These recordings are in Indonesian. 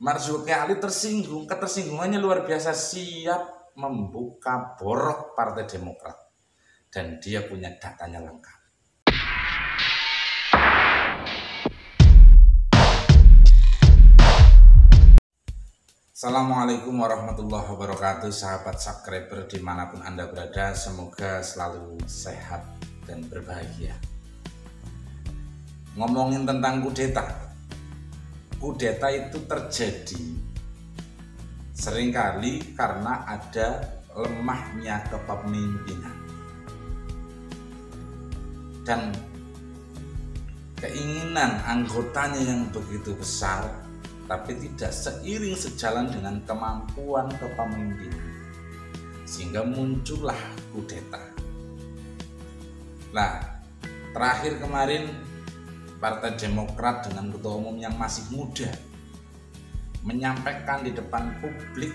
Marzuki Ali tersinggung, ketersinggungannya luar biasa, siap membuka borok Partai Demokrat dan dia punya datanya lengkap. Assalamualaikum warahmatullahi wabarakatuh, sahabat subscriber dimanapun Anda berada, semoga selalu sehat dan berbahagia. Ngomongin tentang kudeta itu terjadi seringkali karena ada lemahnya kepemimpinan dan keinginan anggotanya yang begitu besar, tapi tidak seiring sejalan dengan kemampuan kepemimpinan, sehingga muncullah kudeta. Nah, terakhir kemarin Partai Demokrat dengan ketua umum yang masih muda menyampaikan di depan publik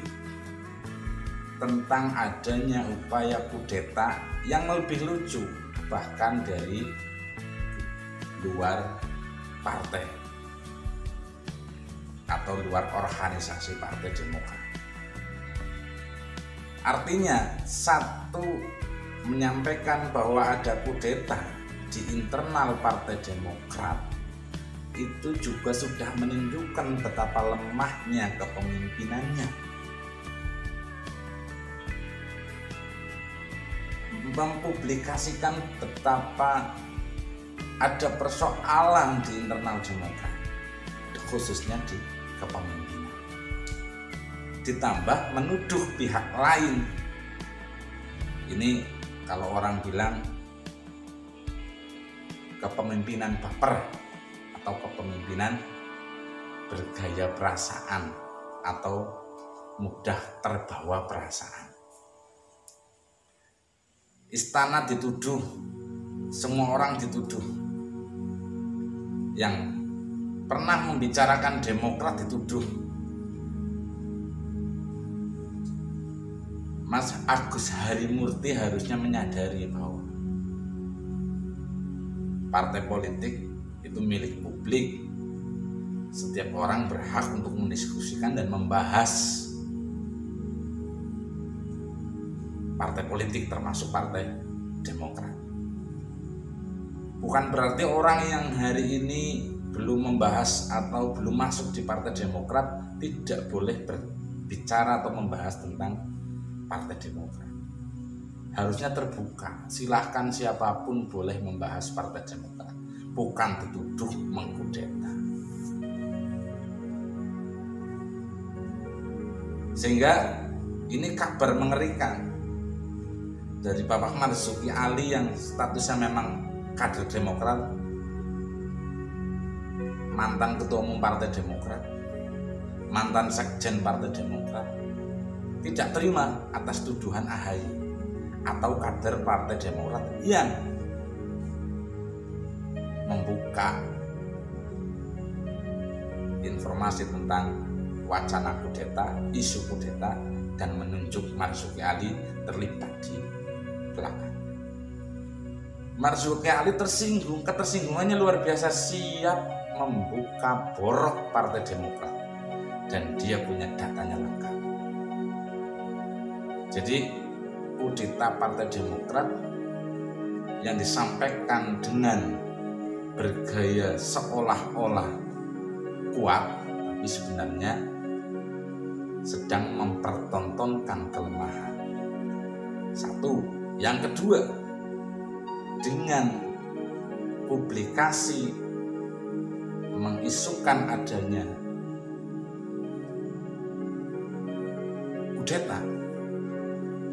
tentang adanya upaya kudeta yang lebih lucu bahkan dari luar partai atau luar organisasi Partai Demokrat. Artinya, satu, menyampaikan bahwa ada kudeta di internal Partai Demokrat itu juga sudah menunjukkan betapa lemahnya kepemimpinannya. Mempublikasikan betapa ada persoalan di internal Demokrat, khususnya di kepemimpinan. Ditambah menuduh pihak lain. Ini kalau orang bilang kepemimpinan baper atau kepemimpinan bergaya perasaan atau mudah terbawa perasaan. Istana dituduh, semua orang dituduh. Yang pernah membicarakan Demokrat dituduh. Mas Agus Harimurti harusnya menyadari bahwa partai politik itu milik publik. Setiap orang berhak untuk mendiskusikan dan membahas partai politik termasuk Partai Demokrat. Bukan berarti orang yang hari ini belum membahas atau belum masuk di Partai Demokrat tidak boleh berbicara atau membahas tentang Partai Demokrat. Harusnya terbuka, silahkan siapapun boleh membahas Partai Demokrat, bukan dituduh mengkudeta. Sehingga ini kabar mengerikan dari Bapak Marzuki Ali yang statusnya memang kader Demokrat, mantan ketua umum Partai Demokrat, mantan sekjen Partai Demokrat, tidak terima atas tuduhan AHY atau kader Partai Demokrat yang membuka informasi tentang wacana kudeta, isu kudeta, dan menunjuk Marzuki Ali terlibat di belakang. Marzuki Ali tersinggung, ketersinggungannya luar biasa, siap membuka borok Partai Demokrat dan dia punya datanya lengkap. Jadi kudeta Partai Demokrat yang disampaikan dengan bergaya seolah-olah kuat, tapi sebenarnya sedang mempertontonkan kelemahan. Satu, yang kedua, dengan publikasi mengisukan adanya kudeta,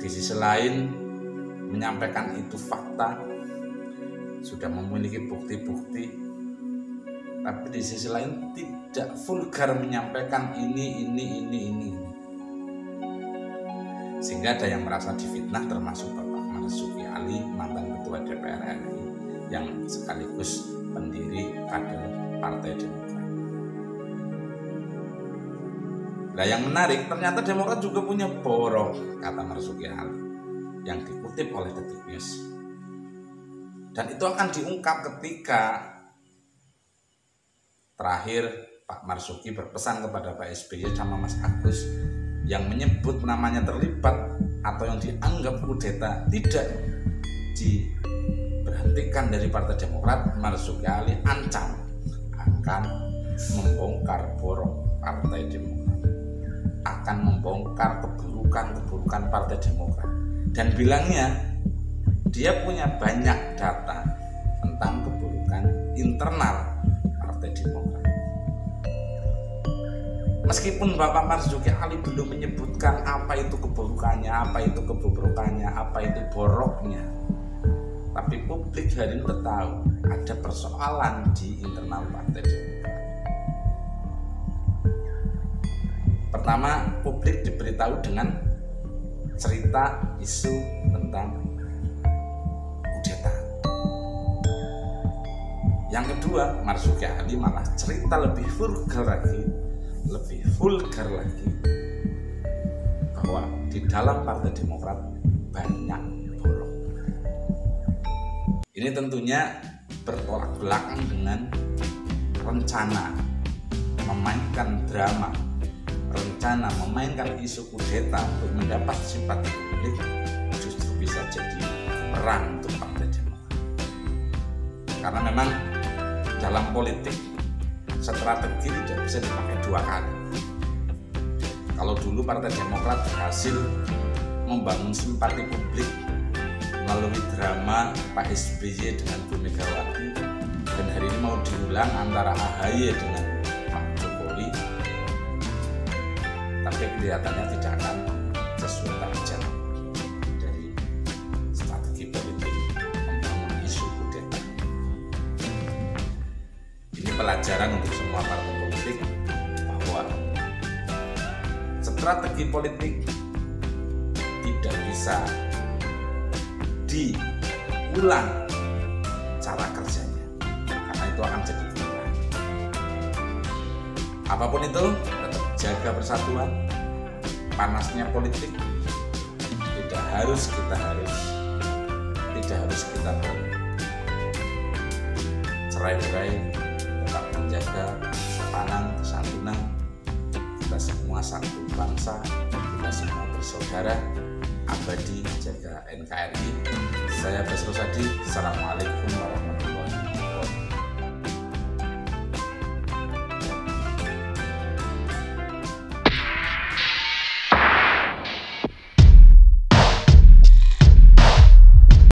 di sisi lain menyampaikan itu fakta, sudah memiliki bukti-bukti, tapi di sisi lain tidak vulgar menyampaikan ini. Sehingga ada yang merasa difitnah, termasuk Bapak Marzuki Ali, mantan Ketua DPR RI yang sekaligus pendiri kader Partai Demokrat. Nah, yang menarik, ternyata Demokrat juga punya borok, kata Marzuki Ali, yang dikutip oleh Detik News. Dan itu akan diungkap ketika terakhir Pak Marzuki berpesan kepada Pak SBY sama Mas Agus yang menyebut namanya terlibat atau yang dianggap kudeta tidak diberhentikan dari Partai Demokrat, Marzuki Ali ancam akan membongkar borok Partai Demokrat, akan membongkar keburukan Partai Demokrat, dan bilangnya dia punya banyak data tentang keburukan internal Partai Demokrat. Meskipun Bapak Marzuki Ali belum menyebutkan apa itu keburukannya, apa itu kebobrokannya, apa itu boroknya, tapi publik hari ini tahu ada persoalan di internal Partai Demokrat. Pertama, publik diberitahu dengan cerita isu tentang kudeta. Yang kedua, Marzuki Ali malah cerita lebih vulgar lagi bahwa di dalam Partai Demokrat banyak borok. Ini tentunya bertolak belakang dengan rencana memainkan drama, rencana memainkan isu kudeta untuk mendapat simpati publik, justru bisa jadi perang untuk Partai Demokrat. Karena memang dalam politik strategi tidak bisa dipakai dua kali. Kalau dulu Partai Demokrat berhasil membangun simpati publik melalui drama Pak SBY dengan Bu Megawati, dan hari ini mau diulang antara AHY dengan Pak Jokowi, tapi kelihatannya tidak akan sesuai target dari strategi politik membangun isu kudeta. Ini pelajaran untuk semua partai politik bahwa strategi politik tidak bisa diulang cara kerjanya, karena itu akan jadi bumerang. Apapun itu, tetap jaga persatuan. Panasnya politik tidak harus kita bercerai-berai, tetap menjaga kesopanan, kesantunan. Kita semua satu bangsa, kita semua bersaudara, abadi jaga NKRI. Saya Basro Sadi. Assalamualaikum warahmatullahi wabarakatuh.